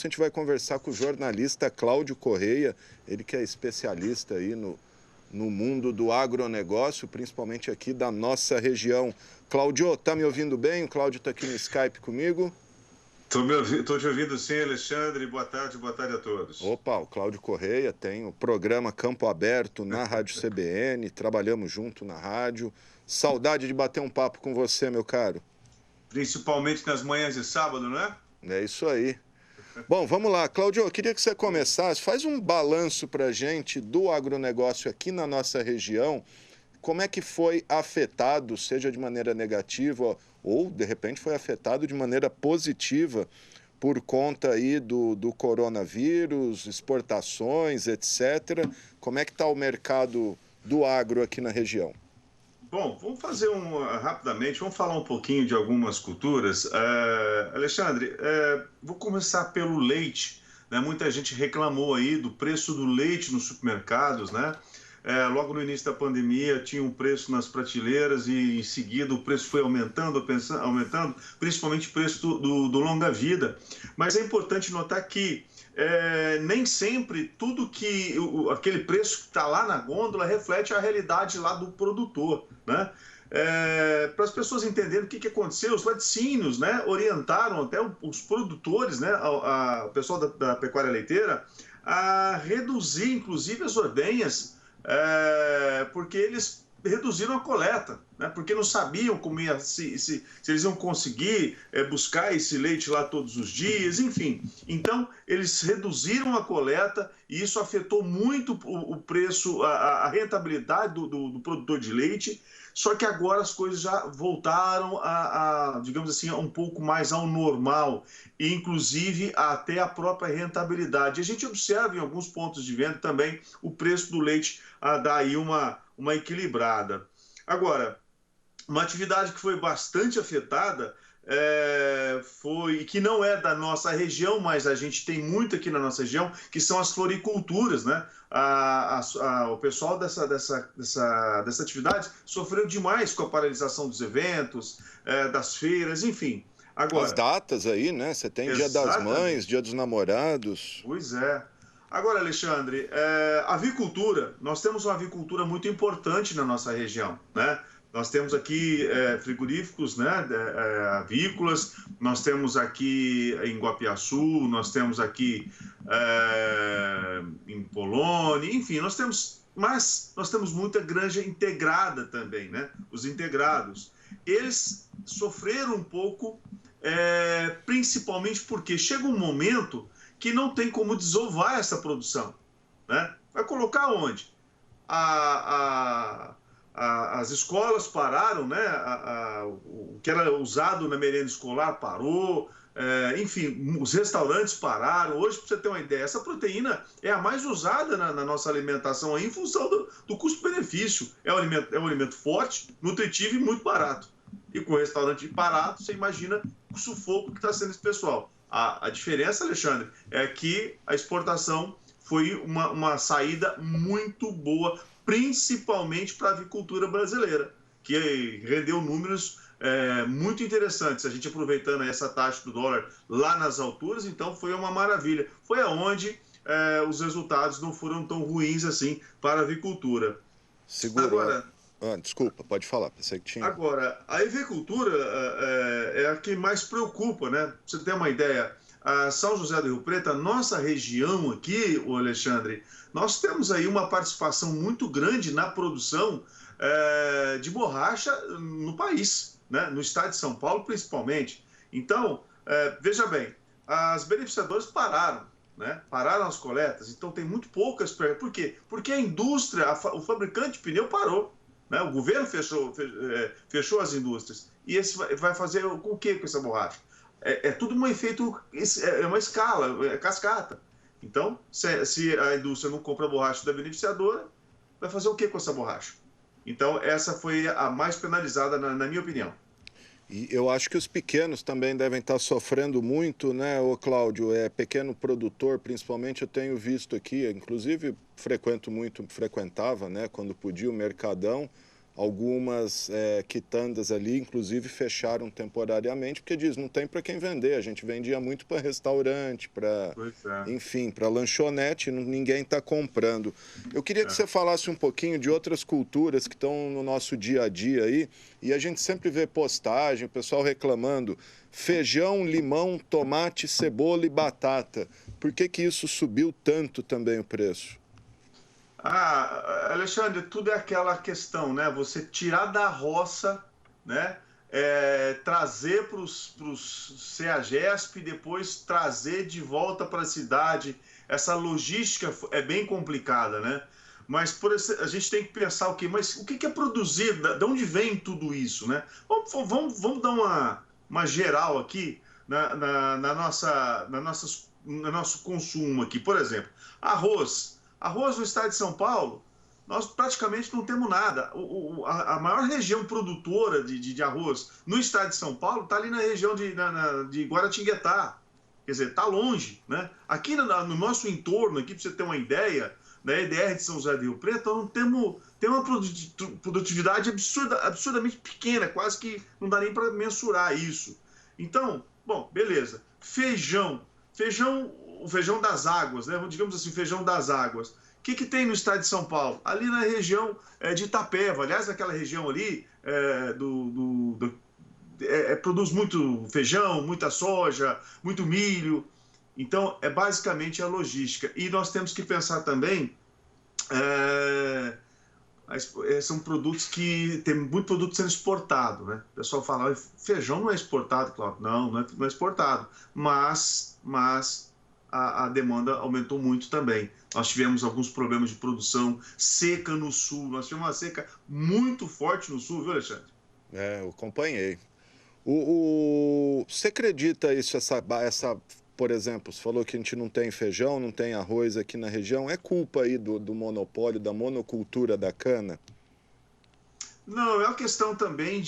A gente vai conversar com o jornalista Cláudio Correia, ele que é especialista aí no mundo do agronegócio, principalmente aqui da nossa região. Cláudio, tá me ouvindo bem? O Cláudio está aqui no Skype comigo. Estou te ouvindo sim, Alexandre. Boa tarde a todos. Opa, o Cláudio Correia tem o programa Campo Aberto na Rádio CBN, trabalhamos junto na rádio. Saudade de bater um papo com você, meu caro. Principalmente nas manhãs de sábado, não é? É isso aí. Bom, vamos lá. Cláudio, eu queria que você começasse, faz um balanço para a gente do agronegócio aqui na nossa região. Como é que foi afetado, seja de maneira negativa ou, de repente, foi afetado de maneira positiva por conta aí do coronavírus, exportações, etc. Como é que está o mercado do agro aqui na região? Bom, vamos fazer rapidamente, vamos falar um pouquinho de algumas culturas. Alexandre, vou começar pelo leite, né? Muita gente reclamou aí do preço do leite nos supermercados, né? Logo no início da pandemia tinha um preço nas prateleiras e em seguida o preço foi aumentando, principalmente o preço do longa-vida. Mas é importante notar que nem sempre tudo que aquele preço que está lá na gôndola reflete a realidade lá do produtor, né? Para as pessoas entenderem o que aconteceu, os laticínios, né, orientaram até os produtores, né, o pessoal da pecuária leiteira, a reduzir, inclusive, as ordenhas, porque eles reduziram a coleta, né? Porque não sabiam como se eles iam conseguir buscar esse leite lá todos os dias, enfim. Então, eles reduziram a coleta e isso afetou muito o preço, a rentabilidade do produtor de leite, só que agora as coisas já voltaram digamos assim, um pouco mais ao normal, e inclusive até a própria rentabilidade. A gente observa em alguns pontos de venda também o preço do leite dar aí uma equilibrada. Agora, uma atividade que foi bastante afetada foi, que não é da nossa região, mas a gente tem muito aqui na nossa região, que são as floriculturas, né? O pessoal dessa atividade sofreu demais com a paralisação dos eventos, das feiras, enfim. As Agora, datas aí, né? Você tem Dia das Mães, exatamente. Dia dos Namorados. Pois é. Agora, Alexandre, avicultura, nós temos uma avicultura muito importante na nossa região, né? Nós temos aqui frigoríficos, né, avícolas, nós temos aqui em Guapiaçu, nós temos aqui em Polônia, enfim, mas nós temos muita granja integrada também, né? Os integrados. Eles sofreram um pouco, principalmente porque chega um momento que não tem como desovar essa produção, né? Vai colocar onde? As escolas pararam, né? O que era usado na merenda escolar parou, enfim, os restaurantes pararam. Hoje, para você ter uma ideia, essa proteína é a mais usada na nossa alimentação aí, em função do custo-benefício. É um alimento forte, nutritivo e muito barato. E com o restaurante parado, você imagina o sufoco que está sendo esse pessoal. A diferença, Alexandre, é que a exportação foi uma saída muito boa, principalmente para a avicultura brasileira, que rendeu números muito interessantes. A gente aproveitando essa taxa do dólar lá nas alturas, então foi uma maravilha. Foi aonde os resultados não foram tão ruins assim para a avicultura. Segurou. Agora, Desculpa, pode falar, pensei que tinha. Agora, a avicultura é a que mais preocupa, né? Pra você ter uma ideia, a São José do Rio Preto, a nossa região aqui, o Alexandre, nós temos aí uma participação muito grande na produção de borracha no país, né? No estado de São Paulo, principalmente. Então, veja bem, as beneficiadoras pararam, né? Pararam as coletas, então tem muito poucas. Por quê? Porque a indústria, o fabricante de pneu parou. Né? O governo fechou as indústrias. E esse vai fazer com o que com essa borracha? Tudo um efeito, é uma escala, é cascata. Então, se a indústria não compra a borracha da beneficiadora, vai fazer o que com essa borracha? Então, essa foi a mais penalizada, na minha opinião. E eu acho que os pequenos também devem estar sofrendo muito, né, ô Cláudio? Pequeno produtor, principalmente, eu tenho visto aqui, inclusive frequentava, né, quando podia, o Mercadão. algumas quitandas ali, inclusive fecharam temporariamente, porque diz, não tem para quem vender, a gente vendia muito para restaurante, para, enfim, para lanchonete, ninguém está comprando. Eu queria que você falasse um pouquinho de outras culturas que estão no nosso dia a dia aí, e a gente sempre vê postagem, o pessoal reclamando, feijão, limão, tomate, cebola e batata. Por que que isso subiu tanto também o preço? Alexandre, tudo é aquela questão, né? Você tirar da roça, né? Trazer para os CEAGESP e depois trazer de volta para a cidade. Essa logística é bem complicada, né? Mas a gente tem que pensar o quê? Mas o que é produzido? De onde vem tudo isso, né? Vamos dar uma geral aqui no nosso consumo aqui. Por exemplo, arroz. Arroz no estado de São Paulo, nós praticamente não temos nada. A maior região produtora de arroz no estado de São Paulo está ali na região de Guaratinguetá. Quer dizer, está longe, né? Aqui no nosso entorno, aqui para você ter uma ideia, na EDR de São José do Rio Preto, nós tem uma produtividade absurdamente pequena, quase que não dá nem para mensurar isso. Então, bom, beleza. Feijão, o feijão das águas, né? Digamos assim, feijão das águas. O que tem no estado de São Paulo? Ali na região de Itapeva, aliás, naquela região ali, produz muito feijão, muita soja, muito milho. Então, é basicamente a logística. E nós temos que pensar também, são produtos que tem muito produto sendo exportado, né? O pessoal fala, feijão não é exportado, claro. Não é exportado, mas a demanda aumentou muito também. Nós tivemos alguns problemas de produção, seca no sul, nós tivemos uma seca muito forte no sul, viu, Alexandre? Eu acompanhei. Você acredita isso, por exemplo, você falou que a gente não tem feijão, não tem arroz aqui na região, é culpa aí do monopólio, da monocultura da cana? Não, é uma questão também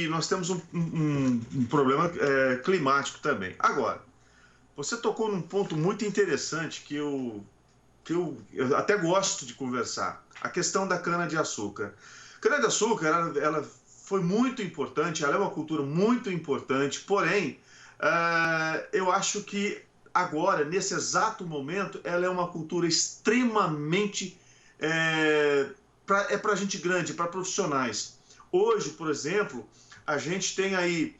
nós temos um problema climático também. Agora, você tocou num ponto muito interessante que eu até gosto de conversar, a questão da cana-de-açúcar. Cana-de-açúcar, ela foi muito importante, ela é uma cultura muito importante, porém, eu acho que agora, nesse exato momento, ela é uma cultura extremamente para gente grande, para profissionais. Hoje, por exemplo, a gente tem aí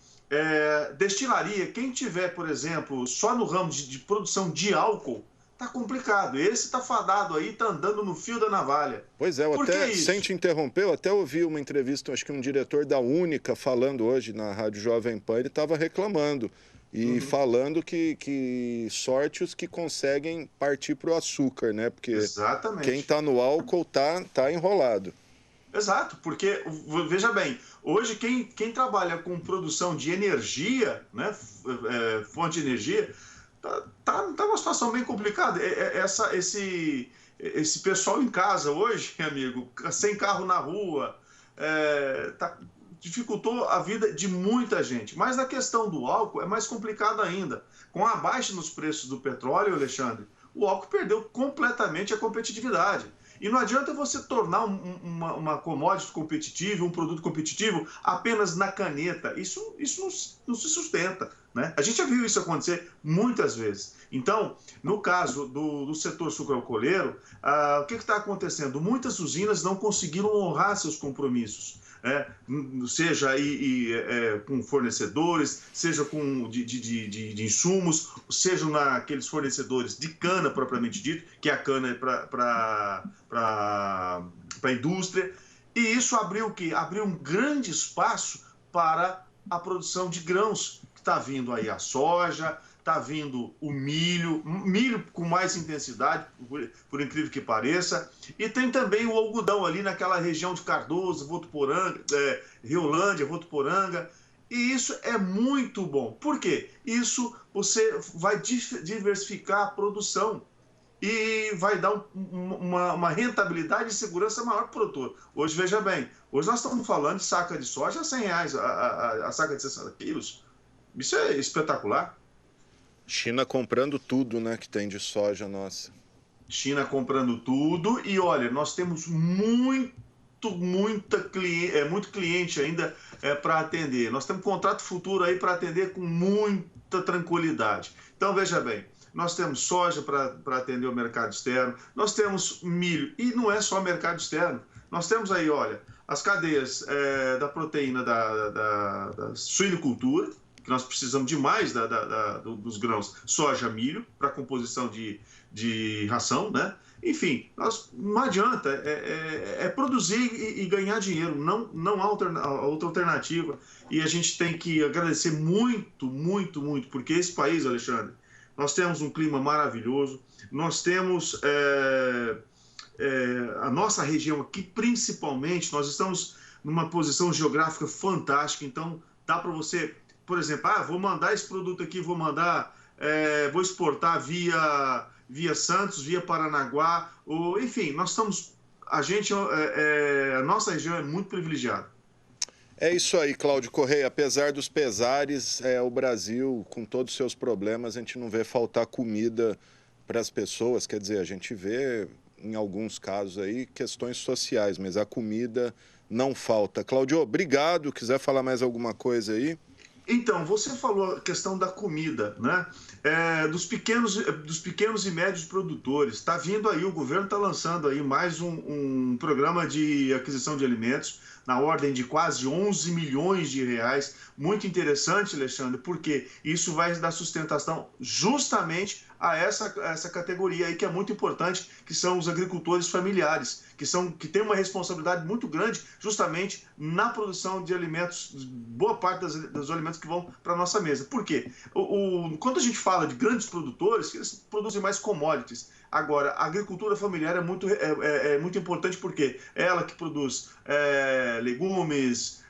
destilaria. Quem tiver, por exemplo, só no ramo de produção de álcool, tá complicado. Esse tá fadado aí, tá andando no fio da navalha. Pois é, sem te interromper, eu até ouvi uma entrevista, acho que um diretor da Única falando hoje na Rádio Jovem Pan, ele estava reclamando e falando que sorte os que conseguem partir para o açúcar, né? Porque exatamente, quem está no álcool tá enrolado. Exato, porque, veja bem, hoje quem trabalha com produção de energia, né, fonte de energia, tá numa situação bem complicada. Esse pessoal em casa hoje, amigo, sem carro na rua, dificultou a vida de muita gente. Mas na questão do álcool é mais complicado ainda. Com a baixa nos preços do petróleo, Alexandre, o álcool perdeu completamente a competitividade. E não adianta você tornar uma commodity competitiva, um produto competitivo apenas na caneta. Isso não se sustenta, né? A gente já viu isso acontecer muitas vezes. Então, no caso do setor sucroalcooleiro, o que está acontecendo? Muitas usinas não conseguiram honrar seus compromissos. Seja com fornecedores, seja de insumos, sejam naqueles fornecedores de cana propriamente dito, que a cana é para a indústria, e isso abriu o quê? Abriu um grande espaço para a produção de grãos, que está vindo aí a soja, está vindo o milho com mais intensidade, por incrível que pareça, e tem também o algodão ali naquela região de Cardoso, Votuporanga, Riolândia, Votuporanga, e isso é muito bom. Por quê? Isso você vai diversificar a produção e vai dar uma rentabilidade e segurança maior para o produtor. Hoje, veja bem, hoje nós estamos falando de saca de soja a R$100, a saca de 60 quilos. Isso é espetacular. China comprando tudo, né, que tem de soja, nossa. China comprando tudo e, olha, nós temos muito muito cliente ainda para atender. Nós temos contrato futuro aí para atender com muita tranquilidade. Então, veja bem, nós temos soja para atender o mercado externo, nós temos milho, e não é só mercado externo. Nós temos aí, olha, as cadeias da proteína da suinocultura, que nós precisamos demais dos grãos soja, milho, para composição de ração, né? Enfim, não adianta, produzir e ganhar dinheiro, não há outra alternativa. E a gente tem que agradecer muito, muito, muito, porque esse país, Alexandre, nós temos um clima maravilhoso, nós temos a nossa região aqui, principalmente, nós estamos numa posição geográfica fantástica, então dá para você, por exemplo, vou mandar esse produto aqui, vou exportar via Santos, via Paranaguá, enfim, a nossa região é muito privilegiada. É isso aí, Cláudio Correia. Apesar dos pesares, o Brasil, com todos os seus problemas, a gente não vê faltar comida para as pessoas. Quer dizer, a gente vê, em alguns casos aí, questões sociais, mas a comida não falta. Cláudio, obrigado. Quiser falar mais alguma coisa aí? Então, você falou a questão da comida, né? Dos pequenos e médios produtores. Está vindo aí, o governo está lançando aí mais um programa de aquisição de alimentos na ordem de quase 11 milhões de reais. Muito interessante, Alexandre, porque isso vai dar sustentação justamente a essa categoria aí que é muito importante, que são os agricultores familiares, que têm uma responsabilidade muito grande justamente na produção de alimentos, boa parte dos alimentos que vão para a nossa mesa. Por quê? Quando a gente fala de grandes produtores, eles produzem mais commodities. Agora, a agricultura familiar é muito importante porque é ela que produz legumes,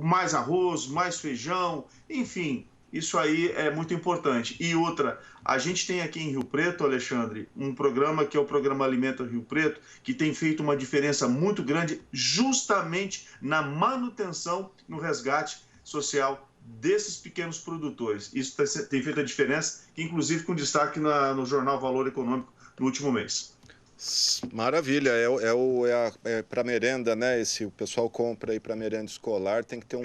mais arroz, mais feijão, enfim, isso aí é muito importante. E outra, a gente tem aqui em Rio Preto, Alexandre, um programa que é o Programa Alimenta Rio Preto, que tem feito uma diferença muito grande justamente na manutenção, no resgate social desses pequenos produtores. Isso tem feito a diferença, inclusive com destaque no jornal Valor Econômico no último mês. Maravilha, para merenda, né? O pessoal compra aí para merenda escolar, tem que ter um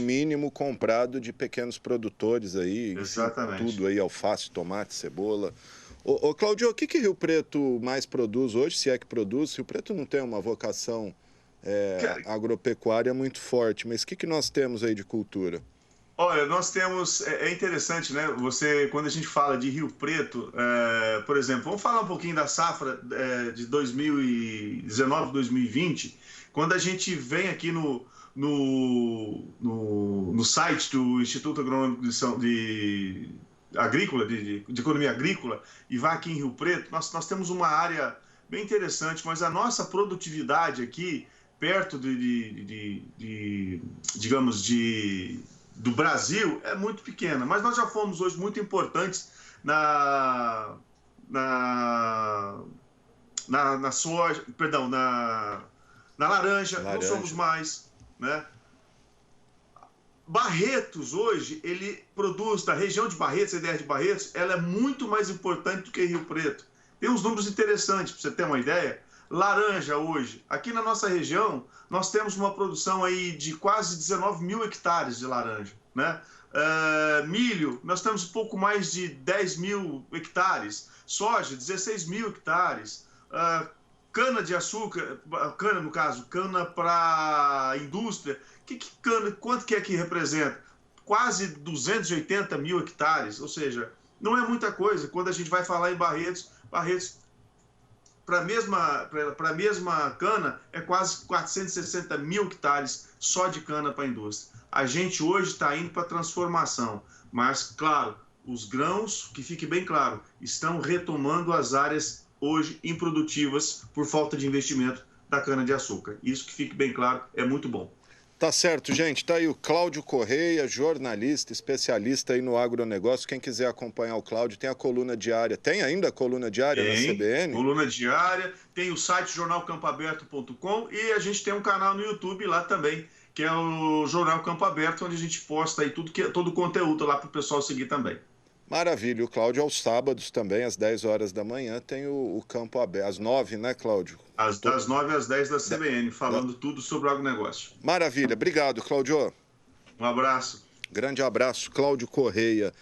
mínimo comprado de pequenos produtores aí. Exatamente. Enfim, tudo aí, alface, tomate, cebola. Ô Cláudio, o que Rio Preto mais produz hoje, se é que produz? Rio Preto não tem uma vocação agropecuária muito forte, mas o que nós temos aí de cultura? Olha, nós temos, é interessante, né? Quando a gente fala de Rio Preto, por exemplo, vamos falar um pouquinho da safra de 2019, 2020, quando a gente vem aqui no site do Instituto Agronômico de Economia Agrícola e vai aqui em Rio Preto, nós temos uma área bem interessante, mas a nossa produtividade aqui, perto digamos, do Brasil é muito pequena, mas nós já fomos hoje muito importantes na soja, perdão, na laranja, não somos mais, né? Barretos hoje, ele produz, da região de Barretos, a ideia de Barretos, ela é muito mais importante do que Rio Preto. Tem uns números interessantes, para você ter uma ideia. Laranja hoje, aqui na nossa região, nós temos uma produção aí de quase 19 mil hectares de laranja, né? Milho, nós temos um pouco mais de 10 mil hectares. Soja, 16 mil hectares. Cana de açúcar, cana para indústria. Quanto que é que representa? Quase 280 mil hectares, ou seja, não é muita coisa. Quando a gente vai falar em Barretos, para a mesma cana, é quase 460 mil hectares só de cana para a indústria. A gente hoje está indo para a transformação, mas, claro, os grãos, que fique bem claro, estão retomando as áreas hoje improdutivas por falta de investimento da cana-de-açúcar. Isso que fique bem claro, é muito bom. Tá certo, gente. Tá aí o Cláudio Correia, jornalista, especialista aí no agronegócio. Quem quiser acompanhar o Cláudio, tem a coluna diária. Tem ainda a coluna diária na CBN? Coluna diária, tem o site jornalcampoaberto.com e a gente tem um canal no YouTube lá também, que é o Jornal Campo Aberto, onde a gente posta aí todo o conteúdo lá para o pessoal seguir também. Maravilha. O Cláudio, aos sábados também, às 10 horas da manhã, tem o campo aberto. Às 9, né, Cláudio? Das 9 às 10 da CBN, falando tudo sobre o agronegócio. Maravilha. Obrigado, Cláudio. Um abraço. Grande abraço, Cláudio Correia.